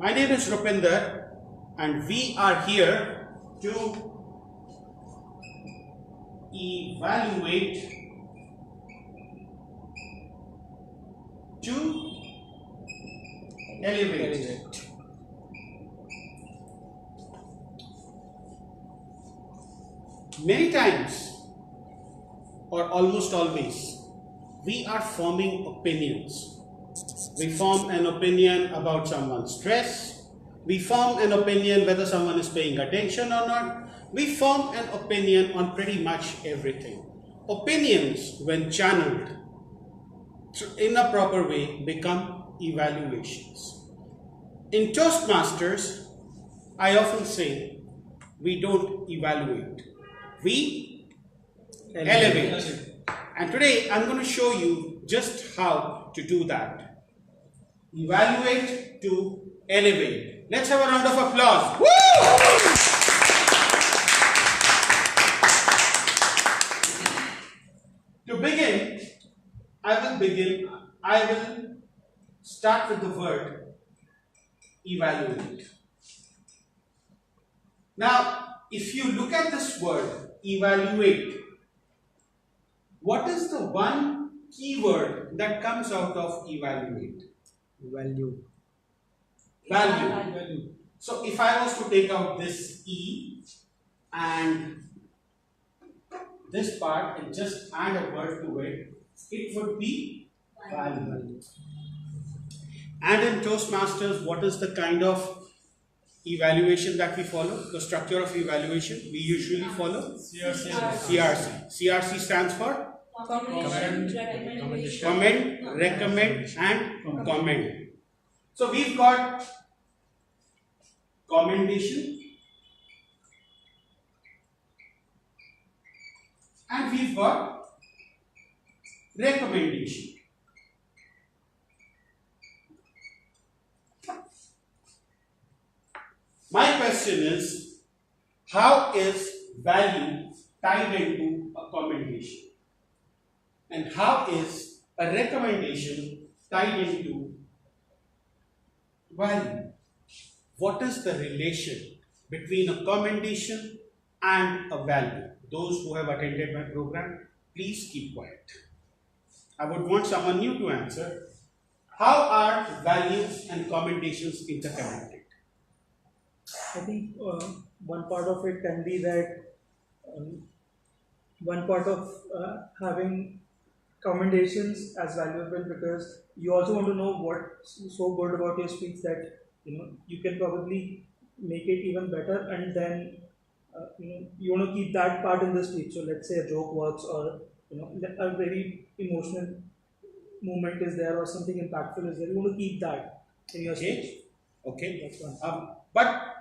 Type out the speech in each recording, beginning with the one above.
My name is Rupinder and we are here to evaluate to elevate. Many times or almost always we are forming opinions. We form an opinion about someone's dress. We form an opinion whether someone is paying attention or not. We form an opinion on pretty much everything. Opinions, when channeled in a proper way, become evaluations. In Toastmasters, I often say we don't evaluate, we elevate. And today I'm going to show you just how to do that. Evaluate to elevate. Let's have a round of applause. Woo! To begin, I will start with the word evaluate. Now, if you look at this word evaluate, what is the one keyword that comes out of evaluate? Value. So if I was to take out this E and this part and just add a word to it, it would be value. And in Toastmasters, what is the kind of evaluation that we follow? The structure of evaluation we usually follow? CRC. CRC stands for? Comment, recommend and comment. So we've got commendation and we've got recommendation. My question is, how is value tied into a commendation? And how is a recommendation tied into value? What is the relation between a commendation and a value? Those who have attended my program, please keep quiet. I would want someone new to answer. How are values and commendations interconnected? I think one part of it can be that one part of having commendations as valuable, because you also want to know what's so good about your speech that you can probably make it even better, and then you want to keep that part in the speech. So let's say a joke works, or a very emotional moment is there, or something impactful is there. You want to keep that in your speech. Okay. That's one. But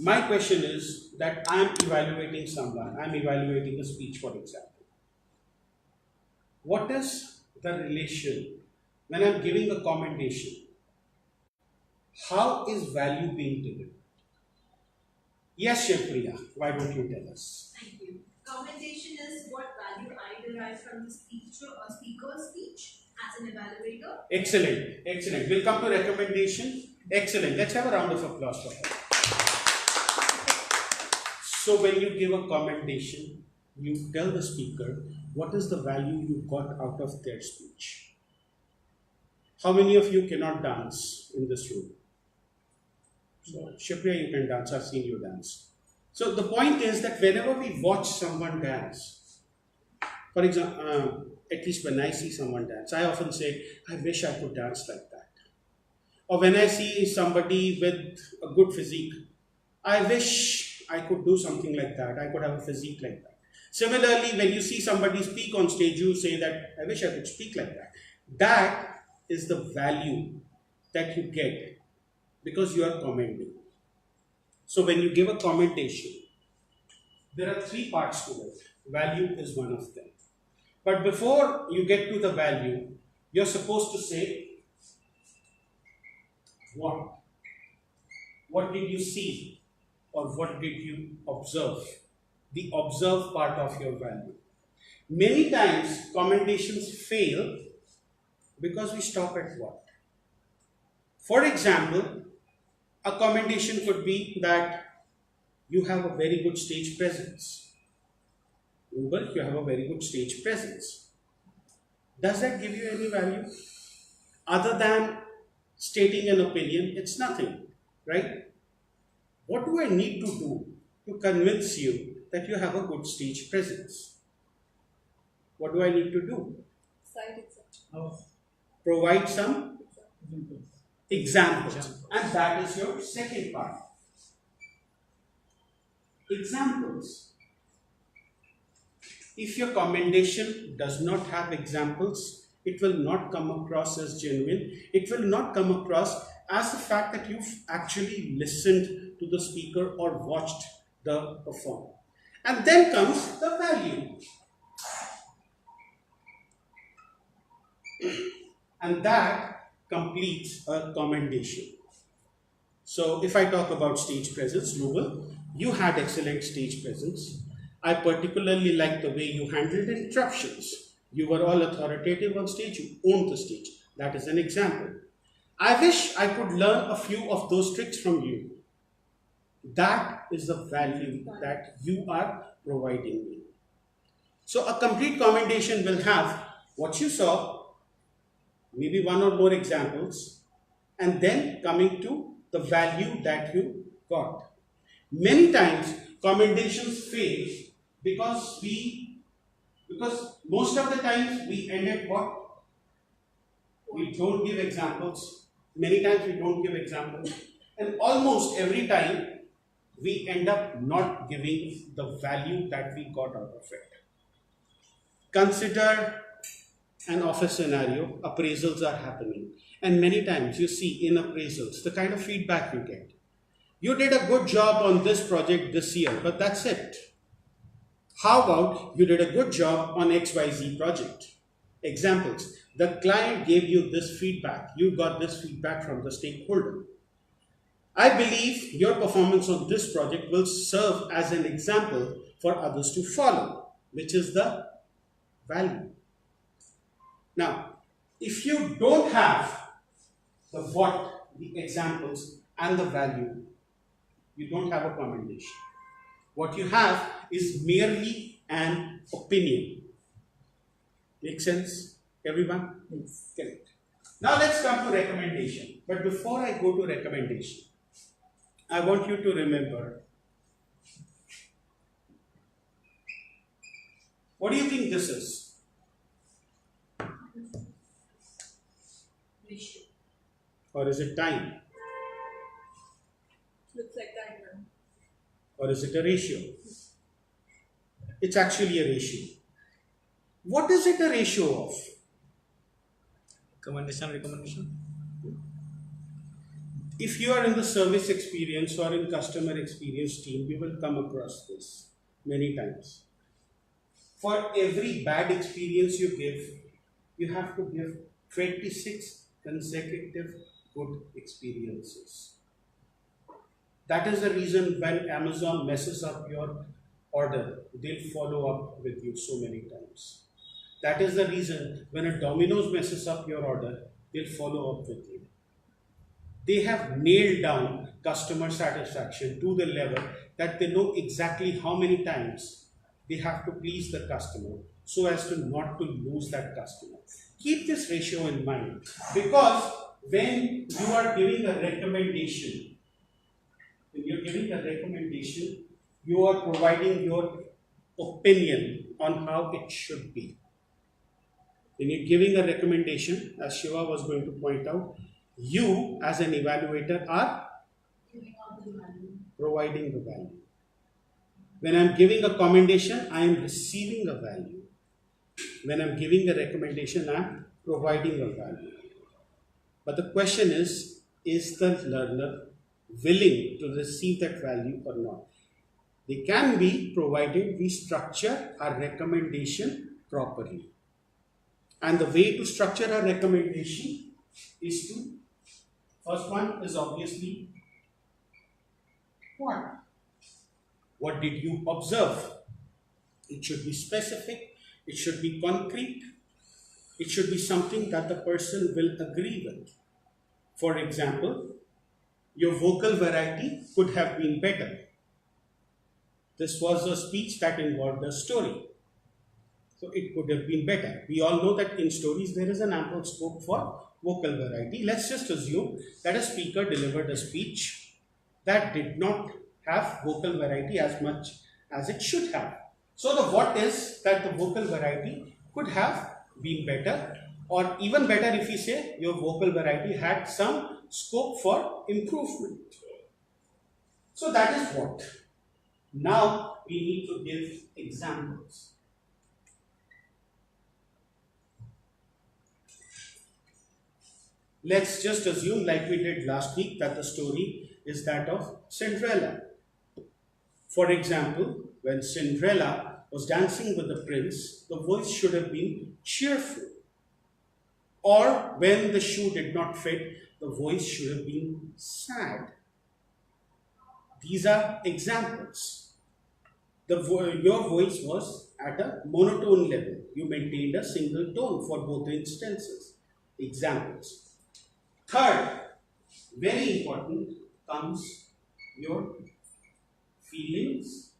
my question is that I am evaluating someone. I am evaluating a speech, for example. What is the relation when I am giving a commendation? How is value being given? Yes, Shivpriya, why don't you tell us? Thank you. Commendation is what value I derive from the speaker's speech as an evaluator. Excellent, excellent. We'll come to recommendation. Excellent. Let's have a round of applause for her. So when you give a commendation, you tell the speaker what is the value you got out of their speech. How many of you cannot dance in this room? So, Shivpriya, you can dance. I've seen you dance. So the point is that whenever we watch someone dance, for example, at least when I see someone dance, I often say, I wish I could dance like that. Or when I see somebody with a good physique, I wish I could do something like that. I could have a physique like that. Similarly, when you see somebody speak on stage, you say that, I wish I could speak like that. That is the value that you get because you are commending. So when you give a commendation, there are three parts to it. Value is one of them. But before you get to the value, you're supposed to say, what? What did you see? Or what did you observe? The observe part of your value. Many times commendations fail because we stop at what? For example, a commendation could be that you have a very good stage presence. Uber, you have a very good stage presence. Does that give you any value? Other than stating an opinion, it's nothing, right? What do I need to do to convince you that you have a good stage presence? What do I need to do? Side exception. Oh, Provide some examples. examples. And that is your second part. Examples. If your commendation does not have examples, it will not come across as genuine. It will not come across as the fact that you've actually listened to the speaker or watched the perform. And then comes the value. And that completes a commendation. So if I talk about stage presence, Noble, you had excellent stage presence. I particularly like the way you handled interruptions. You were all authoritative on stage, you owned the stage. That is an example. I wish I could learn a few of those tricks from you. That is the value that you are providing me. So a complete commendation will have what you saw, maybe one or more examples, and then coming to the value that you got. Many times commendations fail because most of the times we end at what? We don't give examples. Many times we don't give examples. And almost every time we end up not giving the value that we got out of it. Consider an office scenario. Appraisals are happening. And many times you see in appraisals the kind of feedback you get. You did a good job on this project this year, but that's it. How about you did a good job on XYZ project? Examples. The client gave you this feedback. You got this feedback from the stakeholder. I believe your performance on this project will serve as an example for others to follow, which is the value. Now, if you don't have the what, the examples, and the value, you don't have a commendation. What you have is merely an opinion. Make sense, everyone? Yes. Correct. Now let's come to recommendation. But before I go to recommendation, I want you to remember, what do you think this is? Ratio. Or is it time? Looks like diagram. Or is it a ratio? It's actually a ratio. What is it a ratio of? Recommendation. If you are in the service experience or in customer experience team, you will come across this many times. For every bad experience you give, you have to give 26 consecutive good experiences. That is the reason when Amazon messes up your order, they'll follow up with you so many times. That is the reason when a Domino's messes up your order, they'll follow up with you. They have nailed down customer satisfaction to the level that they know exactly how many times they have to please the customer so as to not to lose that customer. Keep this ratio in mind, because when you are giving a recommendation, you are providing your opinion on how it should be. When you're giving a recommendation, as Shiva was going to point out, you as an evaluator are Giving out the value. providing the value. When I'm giving a commendation, I am receiving a value. When I'm giving a recommendation, I'm providing a value. But the question is the learner willing to receive that value or not? They can be, provided we structure our recommendation properly. And the way to structure a recommendation is to, first one is obviously what? What did you observe? It should be specific, it should be concrete, it should be something that the person will agree with. For example, your vocal variety could have been better. This was a speech that involved a story. So it could have been better. We all know that in stories there is an ample scope for vocal variety. Let's just assume that a speaker delivered a speech that did not have vocal variety as much as it should have. So the what is that the vocal variety could have been better, or even better if we say your vocal variety had some scope for improvement. So that is what. Now we need to give examples. Let's just assume, like we did last week, that the story is that of Cinderella. For example, when Cinderella was dancing with the prince, the voice should have been cheerful. Or when the shoe did not fit, the voice should have been sad. These are examples. Your voice was at a monotone level. You maintained a single tone for both instances. Examples. Third, very important, comes your feelings,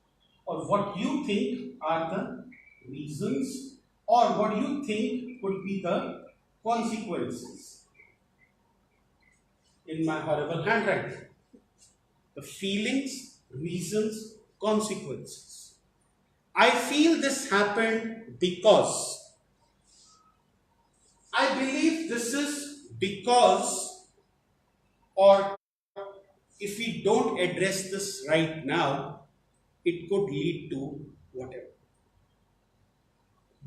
or what you think are the reasons, or what you think could be the consequences. In my horrible handwriting, the feelings, reasons, consequences. I feel this happened because. I believe this is because, or if we don't address this right now, it could lead to whatever.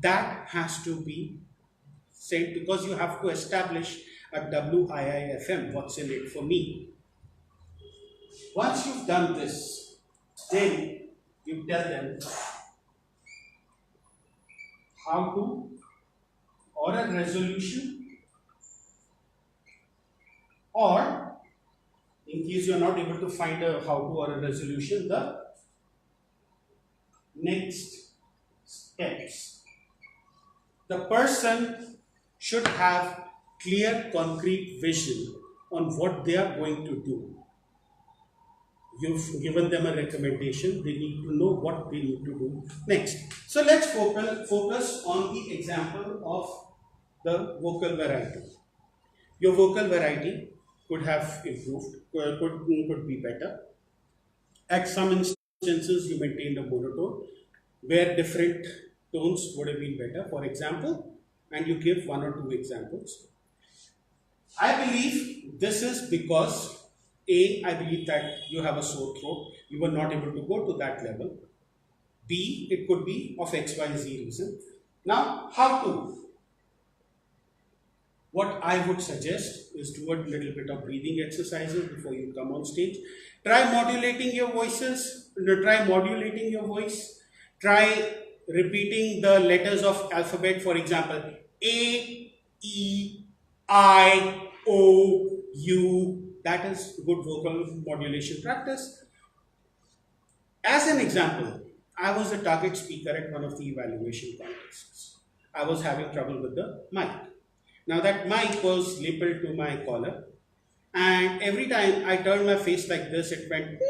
That has to be said, because you have to establish a WIIFM, what's in it for me. Once you've done this, then you tell them how to, or a resolution, or in case you are not able to find a how to or a resolution, the next steps. The person should have clear, concrete vision on what they are going to do. You've given them a recommendation, they need to know what they need to do next. So let's focus on the example of the vocal variety. Your vocal variety could have improved, could be better. At some instances, you maintained a monotone where different tones would have been better, for example, and you give one or two examples. I believe this is because A, I believe that you have a sore throat, you were not able to go to that level. B, it could be of XYZ reason. Now, how to? What I would suggest is do a little bit of breathing exercises before you come on stage. Try modulating your voices, try modulating your voice, try repeating the letters of alphabet, for example, A, E, I, O, U. That is good vocal modulation practice. As an example, I was a target speaker at one of the evaluation contests. I was having trouble with the mic. Now that mic was labeled to my collar, and every time I turned my face like this, it went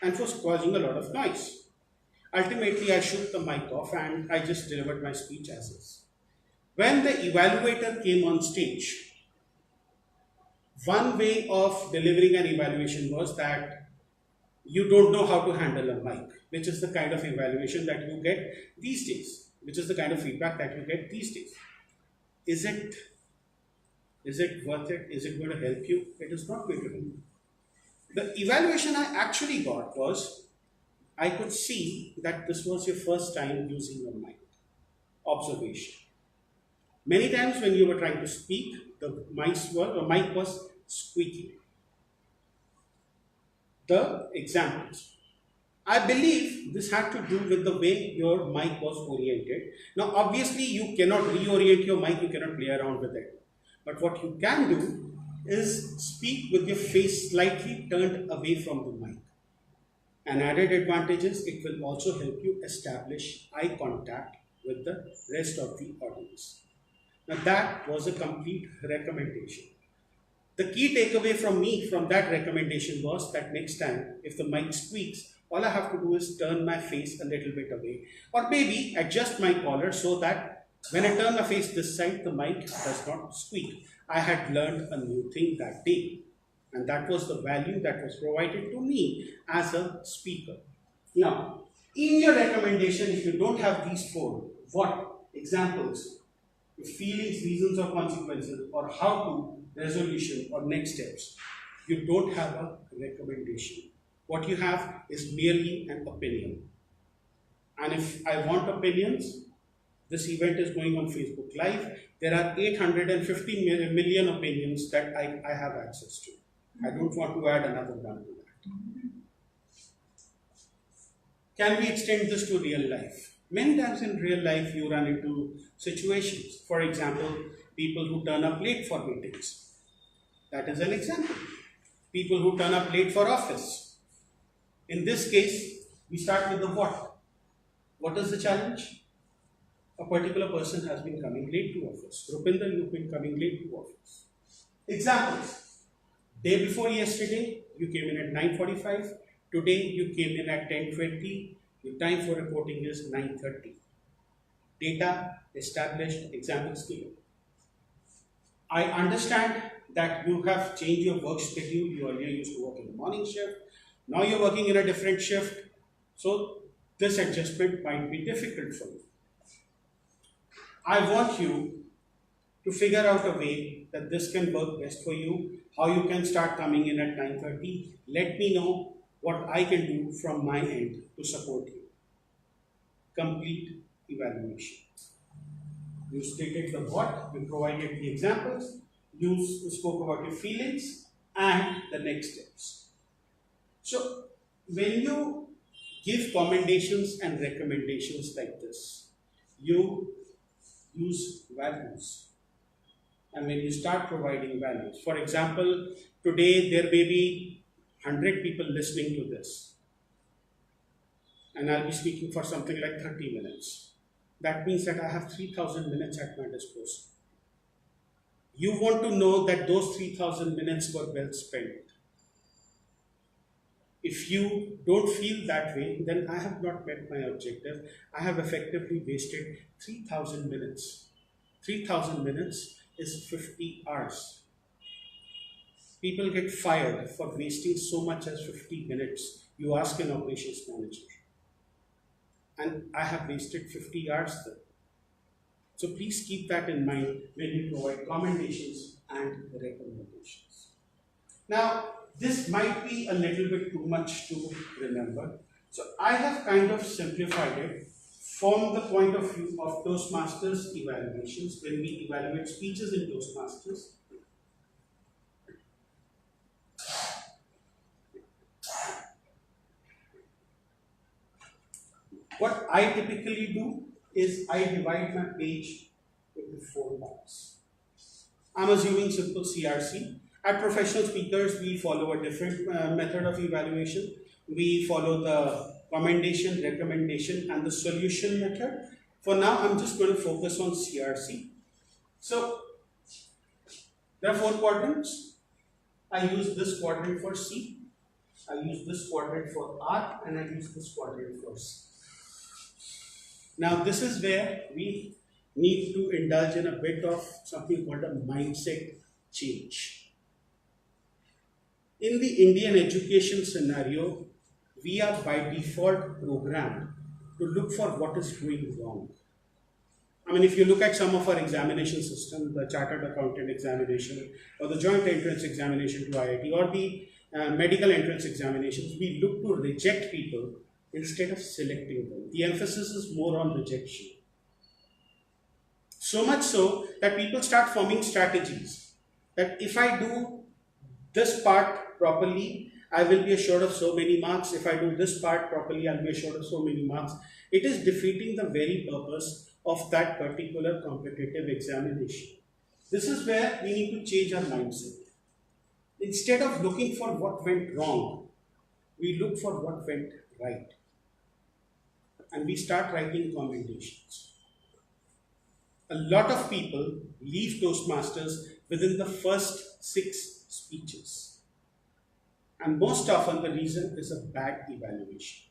and was causing a lot of noise. Ultimately, I shook the mic off and I just delivered my speech as is. When the evaluator came on stage, one way of delivering an evaluation was that you don't know how to handle a mic, which is the kind of evaluation that you get these days, which is the kind of feedback that you get these days. Is it worth it? Is it going to help you? It is not going to help you. The evaluation I actually got was, I could see that this was your first time using a mic. Observation. Many times when you were trying to speak, the mic was squeaky. The examples. I believe this had to do with the way your mic was oriented. Now, obviously, you cannot reorient your mic, you cannot play around with it. But what you can do is speak with your face slightly turned away from the mic. An added advantage is it will also help you establish eye contact with the rest of the audience. Now, that was a complete recommendation. The key takeaway from me from that recommendation was that next time, if the mic squeaks, all I have to do is turn my face a little bit away, or maybe adjust my collar so that when I turn my face this side, the mic does not squeak. I had learned a new thing that day, and that was the value that was provided to me as a speaker. Now, in your recommendation, if you don't have these four, what examples, feelings, reasons, or consequences, or how to, resolution, or next steps, you don't have a recommendation. What you have is merely an opinion. And if I want opinions, this event is going on Facebook Live. There are 850 million opinions that I have access to. I don't want to add another one to that. Can we extend this to real life? Many times in real life, you run into situations. For example, people who turn up late for meetings. That is an example. People who turn up late for office. In this case, we start with the what. What is the challenge? A particular person has been coming late to office. Rupinder, you've been coming late to office. Examples. Day before yesterday, you came in at 9:45. Today, you came in at 10:20. Your time for reporting is 9:30. Data established, examples given. I understand that you have changed your work schedule. You earlier used to work in the morning shift. Now you're working in a different shift. So this adjustment might be difficult for you. I want you to figure out a way that this can work best for you, how you can start coming in at 9:30. Let me know what I can do from my end to support you. Complete evaluation. You stated the what, you provided the examples, you spoke about your feelings and the next steps. So when you give commendations and recommendations like this, you use values. And when you start providing values, for example, today there may be 100 people listening to this, and I'll be speaking for something like 30 minutes. That means that I have 3,000 minutes at my disposal. You want to know that those 3,000 minutes were well spent. If you don't feel that way, then I have not met my objective. I have effectively wasted 3,000 minutes. 3,000 minutes is 50 hours. People get fired for wasting so much as 50 minutes. You ask an operations manager. And I have wasted 50 hours there. So please keep that in mind when you provide commendations and recommendations. Now, this might be a little bit too much to remember. So I have kind of simplified it from the point of view of Toastmasters evaluations. When we evaluate speeches in Toastmasters, what I typically do is I divide my page into 4 parts. I'm assuming simple CRC. At Professional Speakers, we follow a different method of evaluation. We follow the commendation, recommendation, and the solution method. For now, I'm just going to focus on CRC. So, there are 4 quadrants. I use this quadrant for C, I use this quadrant for R, and I use this quadrant for C. Now, this is where we need to indulge in a bit of something called a mindset change. In the Indian education scenario, we are by default programmed to look for what is going wrong. I mean, if you look at some of our examination systems, the Chartered Accountant examination, or the Joint Entrance Examination to IIT, or the medical entrance examinations, we look to reject people instead of selecting them. The emphasis is more on rejection. So much so that people start forming strategies. That if I do this part properly, I will be assured of so many marks. If I do this part properly, I'll be assured of so many marks. It is defeating the very purpose of that particular competitive examination. This is where we need to change our mindset. Instead of looking for what went wrong, we look for what went right. And we start writing commendations. A lot of people leave Toastmasters within the first 6 speeches. And most often the reason is a bad evaluation.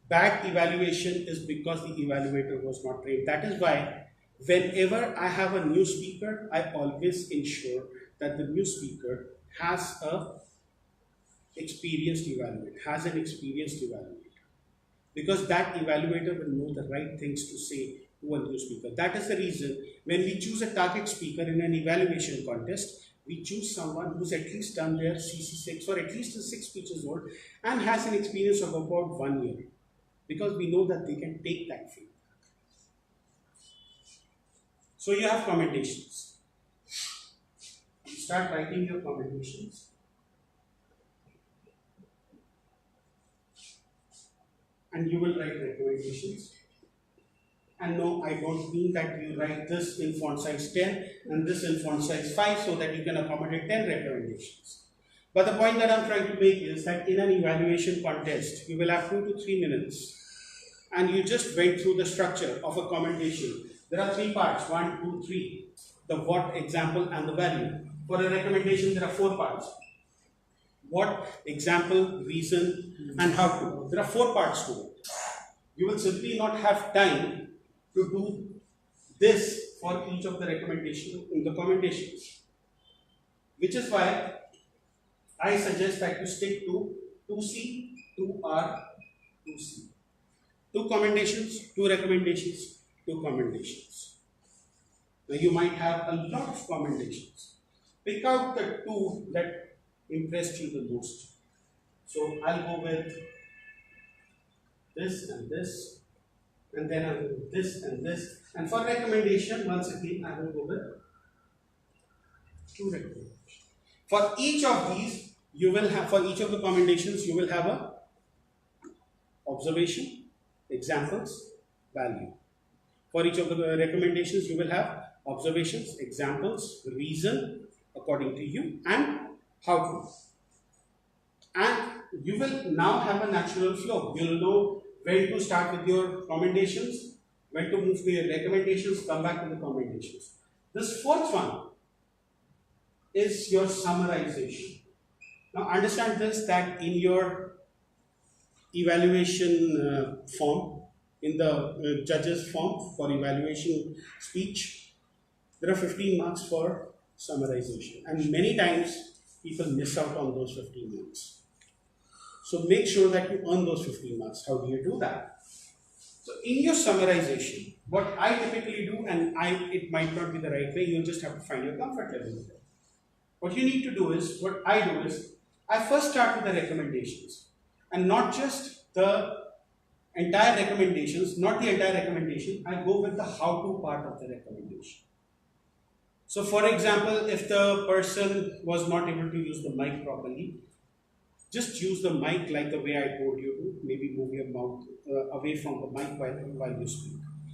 Bad evaluation is because the evaluator was not trained. That is why whenever I have a new speaker, I always ensure that the new speaker has an experienced evaluator. Because that evaluator will know the right things to say to a new speaker. That is the reason when we choose a target speaker in an evaluation contest, we choose someone who's at least done their CC6 or at least is 6 speeches old and has an experience of about 1 year. Because we know that they can take that feedback. So you have commendations. You start writing your commendations. And you will write recommendations. And no, I don't mean that you write this in font size 10 and this in font size 5 so that you can accommodate 10 recommendations. But the point that I'm trying to make is that in an evaluation contest, you will have 2 to 3 minutes. And you just went through the structure of a commendation. There are 3 parts, 1, 2, 3. The what, example, and the value. For a recommendation, there are 4 parts. What, example, reason, and how to. There are 4 parts to it. You will simply not have time to do this for each of the recommendations in the commendations. Which is why I suggest that you stick to 2C, 2R, 2C. 2 commendations, 2 recommendations, 2 commendations. Now you might have a lot of commendations. Pick out the 2 that impressed you the most. So I'll go with this, and then I'll go with this and this. And for recommendation, once again, I will go with 2 recommendations. For each of these, you will have, for each of the commendations, you will have a observation, examples, value. For each of the recommendations, you will have observations, examples, reason according to you, and how to. And you will now have a natural flow. You will know when to start with your commendations, when to move to your recommendations, come back to the commendations. This 4th one is your summarization. Now understand this, that in your evaluation form, in the judges form for evaluation speech, there are 15 marks for summarization, and many times people miss out on those 15 marks. So make sure that you earn those 15 marks. How do you do that? So in your summarization, what I typically do, and it might not be the right way, you'll just have to find your comfort level with it. What you need to do is, what I do is, I first start with the recommendations, and not just the entire recommendations, not the entire recommendation, I go with the how-to part of the recommendation. So for example, if the person was not able to use the mic properly, just use the mic like the way I told you to, maybe move your mouth away from the mic while you speak.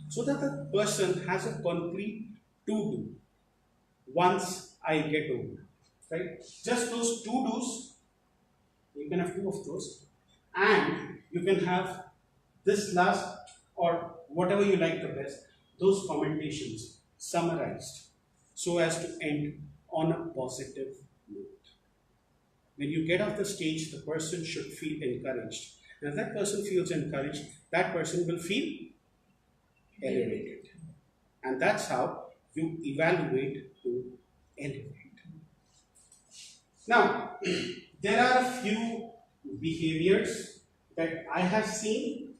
So that the person has a concrete to-do once I get over, right? Just those to-dos, you can have 2 of those, and you can have this last, or whatever you like the best, those commendations summarized so as to end on a positive note. When you get off the stage, the person should feel encouraged. And if that person feels encouraged, that person will feel elevated. And that's how you evaluate to elevate. Now, there are a few behaviors that I have seen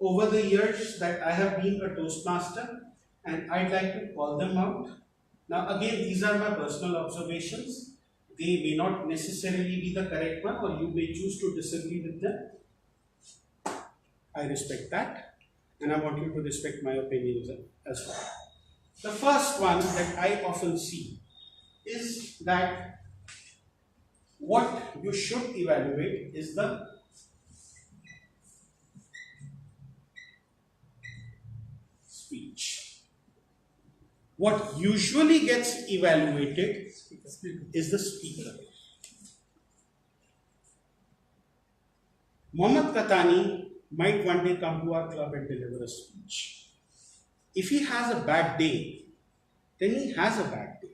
over the years that I have been a Toastmaster, and I'd like to call them out. Now again, these are my personal observations. They may not necessarily be the correct one, or you may choose to disagree with them. I respect that, and I want you to respect my opinions as well. The first one that I often see is that what you should evaluate is the speech. What usually gets evaluated is the speaker. Mohammad Katani might one day come to our club and deliver a speech. If he has a bad day, then he has a bad day.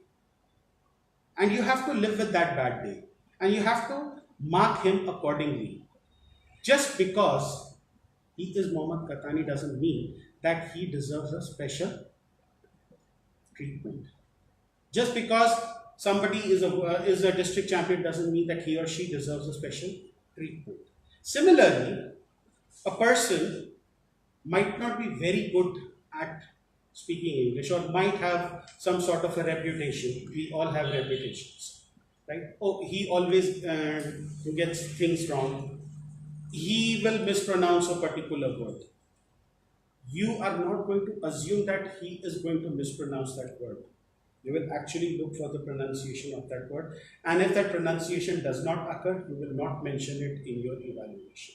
And you have to live with that bad day. And you have to mark him accordingly. Just because he is Mohammad Katani doesn't mean that he deserves a special treatment. Just because somebody is a district champion doesn't mean that he or she deserves a special treatment. Similarly, a person might not be very good at speaking English or might have some sort of a reputation. We all have reputations, right? Oh, he always gets things wrong. He will mispronounce a particular word. You are not going to assume that he is going to mispronounce that word. You will actually look for the pronunciation of that word. And if that pronunciation does not occur, you will not mention it in your evaluation.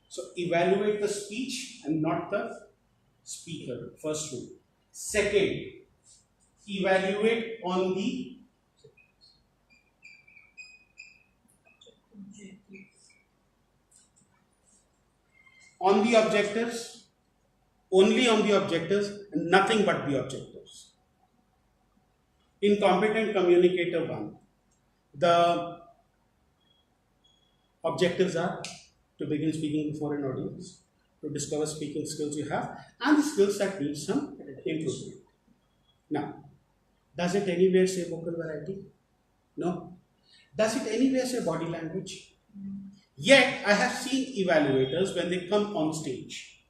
So evaluate the speech and not the speaker, first rule. Second, evaluate on the objectives, only on the objectives and nothing but the objectives. In competent communicator 1, the objectives are to begin speaking before an audience, to discover speaking skills you have, and the skills that need some improvement. Now, does it anywhere say vocal variety? No. Does it anywhere say body language? Yet, I have seen evaluators when they come on stage.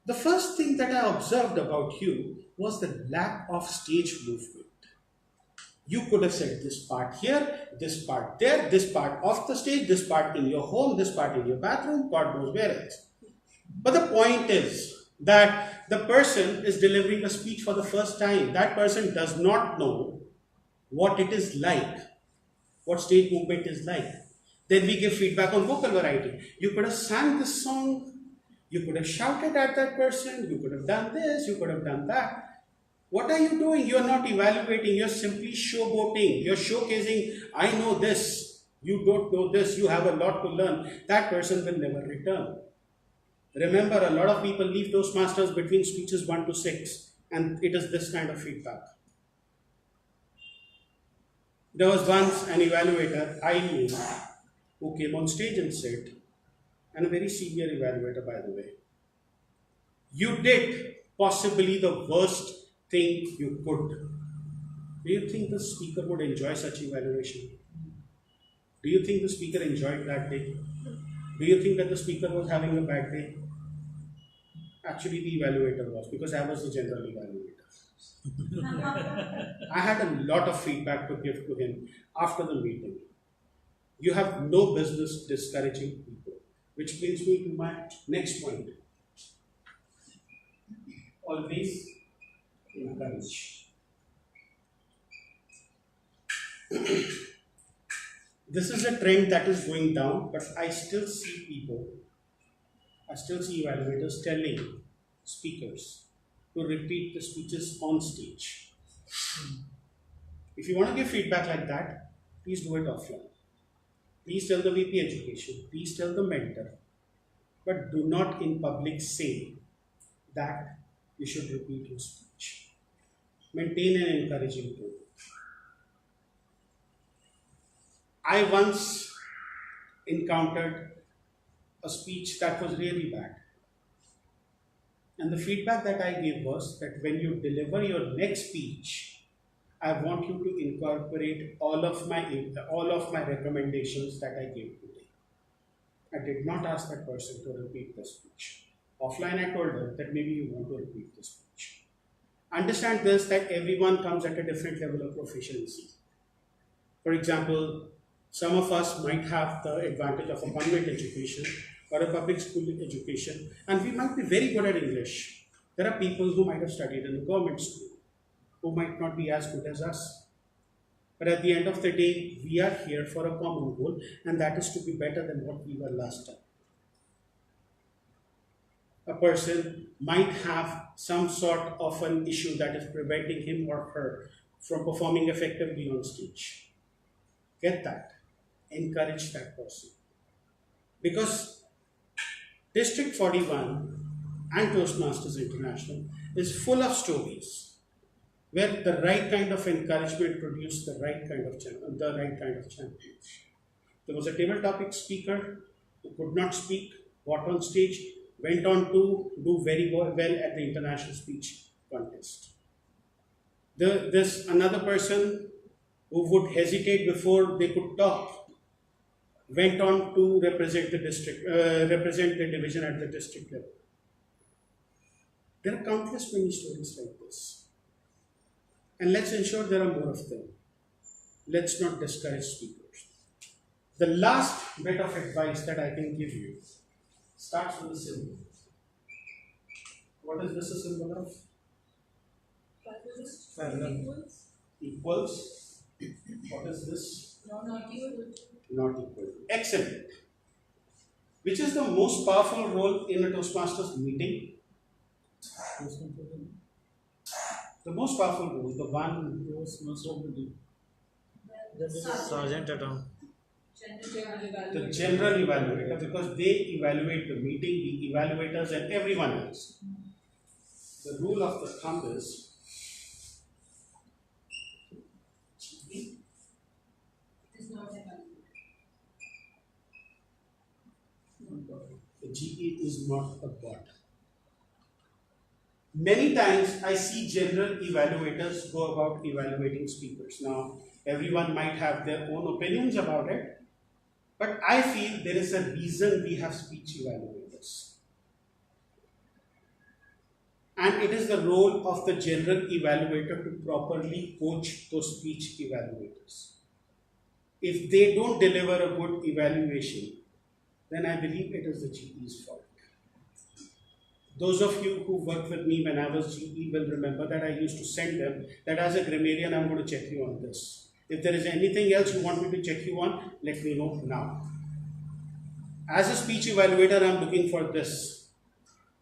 The first thing that I observed about you was the lack of stage movement. You could have said this part here, this part there, this part off the stage, this part in your home, this part in your bathroom, God knows where else. But the point is that the person is delivering a speech for the first time. That person does not know what it is like, what stage movement is like. Then we give feedback on vocal variety. You could have sang this song, you could have shouted at that person, you could have done this, you could have done that. What are you doing? You are not evaluating, you're simply showboating. You're showcasing, I know this, you don't know this, you have a lot to learn. That person will never return. Remember, a lot of people leave Toastmasters between speeches 1 to 6, and it is this kind of feedback. There was once an evaluator I knew who came on stage and said, and a very senior evaluator, by the way, you did possibly the worst thing you could. Do you think the speaker would enjoy such evaluation? Do you think the speaker enjoyed that day? Do you think that the speaker was having a bad day? Actually, the evaluator was, because I was the general evaluator. I had a lot of feedback to give to him after the meeting. You have no business discouraging people, which brings me to my next point. Always encourage. This is a trend that is going down, but I still see evaluators telling speakers to repeat the speeches on stage. If you want to give feedback like that, please do it offline. Please tell the VP Education, please tell the mentor, but do not in public say that you should repeat your speech. Maintain an encouraging tone. I once encountered a speech that was really bad. And the feedback that I gave was that when you deliver your next speech, I want you to incorporate all of my recommendations that I gave today. I did not ask that person to repeat the speech. Offline, I told her that maybe you want to repeat the speech. Understand this, that everyone comes at a different level of proficiency. For example, some of us might have the advantage of a convent education or a public school education, and we might be very good at English. There are people who might have studied in a government school, who might not be as good as us. But at the end of the day, we are here for a common goal, and that is to be better than what we were last time. A person might have some sort of an issue that is preventing him or her from performing effectively on stage. Get that. Encourage that person. Because District 41 and Toastmasters International is full of stories where the right kind of encouragement produced the right kind of champion. There was a table topic speaker who could not speak, got on stage, went on to do very well at the international speech contest. There's another person who would hesitate before they could talk, went on to represent the division at the district level. There are countless many stories like this. And let's ensure there are more of them. Let's not discourage speakers. The last bit of advice that I can give you starts with a symbol. What is this a symbol of? Equals. Equals. What is this? Not equal. Not equal. Excellent. Which is the most powerful role in a Toastmasters meeting? The most powerful role, the one Sergeant at arms. the general evaluator, because they evaluate the meeting, the evaluators, and everyone else. The rule of the thumb is the GE is not a bot. Many times I see general evaluators go about evaluating speakers. Now, everyone might have their own opinions about it, but I feel there is a reason we have speech evaluators. And it is the role of the general evaluator to properly coach those speech evaluators. If they don't deliver a good evaluation, then I believe it is the GE's fault. Those of you who worked with me when I was GE will remember that I used to send them that as a grammarian, I'm going to check you on this. If there is anything else you want me to check you on, let me know now. As a speech evaluator, I'm looking for this.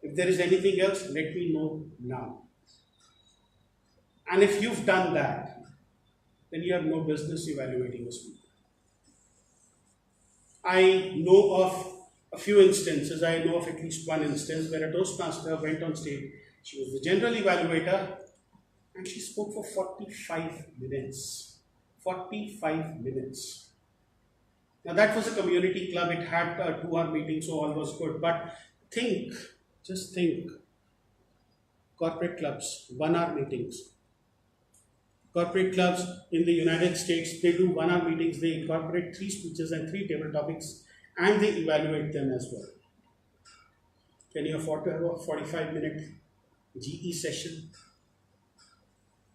If there is anything else, let me know now. And if you've done that, then you have no business evaluating a speaker. I know of a few instances, I know of at least one instance where a Toastmaster went on stage. She was the general evaluator and she spoke for 45 minutes. 45 minutes. Now that was a community club, it had a 2-hour meeting, so all was good. But just think, corporate clubs, 1-hour meetings. Corporate clubs in the United States, they do 1-hour meetings, they incorporate 3 speeches and 3 table topics, and they evaluate them as well. Can you afford to have a 45-minute GE session?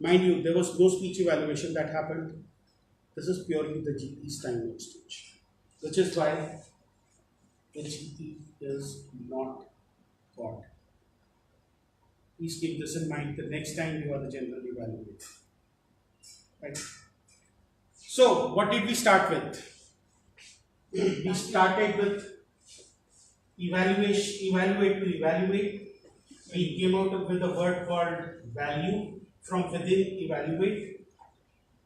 Mind you, there was no speech evaluation that happened. This is purely the GE's time on stage. Which is why the GE is not God. Please keep this in mind the next time you are the general evaluator. Right? So, what did we start with? We started with evaluate to evaluate. We came out with a word called value. From within evaluate,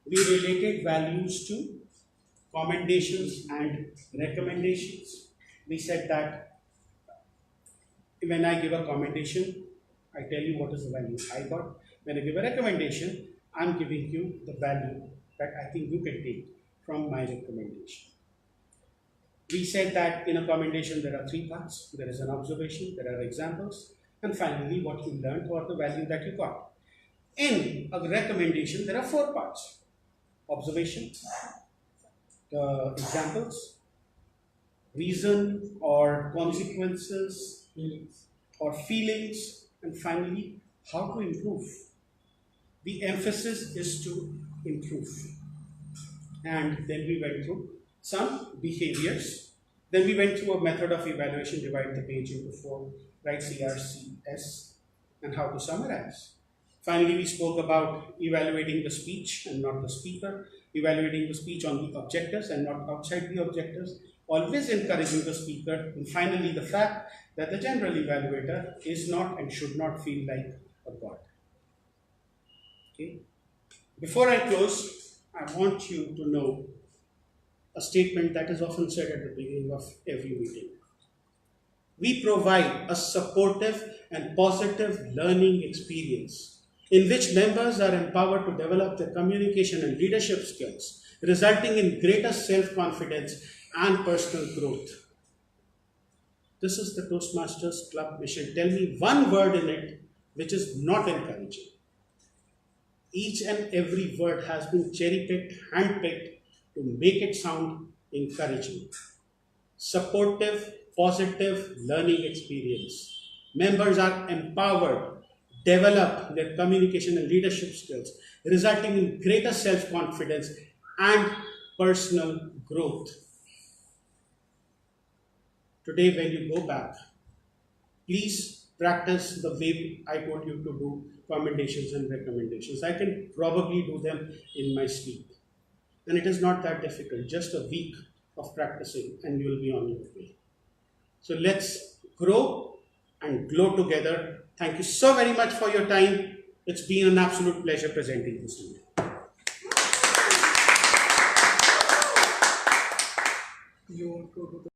we related values to commendations and recommendations. We said that when I give a commendation, I tell you what is the value I got. When I give a recommendation, I'm giving you the value that I think you can take from my recommendation. We said that in a commendation there are 3 parts. There is an observation, there are examples, and finally what you learned or the value that you got. In a recommendation there are 4 parts. Observation, the examples, reason or consequences, or feelings, and finally how to improve. The emphasis is to improve. And then we went through some behaviors. Then we went through a method of evaluation, divide the page into 4, write CRCS, and how to summarize. Finally, we spoke about evaluating the speech and not the speaker, evaluating the speech on the objectives and not outside the objectives, always encouraging the speaker, and finally the fact that the general evaluator is not and should not feel like a god. Okay. Before I close, I want you to know a statement that is often said at the beginning of every meeting. We provide a supportive and positive learning experience in which members are empowered to develop their communication and leadership skills, resulting in greater self-confidence and personal growth. This is the Toastmasters Club mission. Tell me one word in it which is not encouraging. Each and every word has been cherry-picked, hand-picked to make it sound encouraging. Supportive, positive learning experience. Members are empowered, develop their communication and leadership skills, resulting in greater self-confidence and personal growth. Today, when you go back, please practice the way I told you to do commendations and recommendations. I can probably do them in my sleep. And it is not that difficult, just a week of practicing and you will be on your way. So let's grow and glow together. Thank you so very much for your time. It's been an absolute pleasure presenting this to you. You want to do the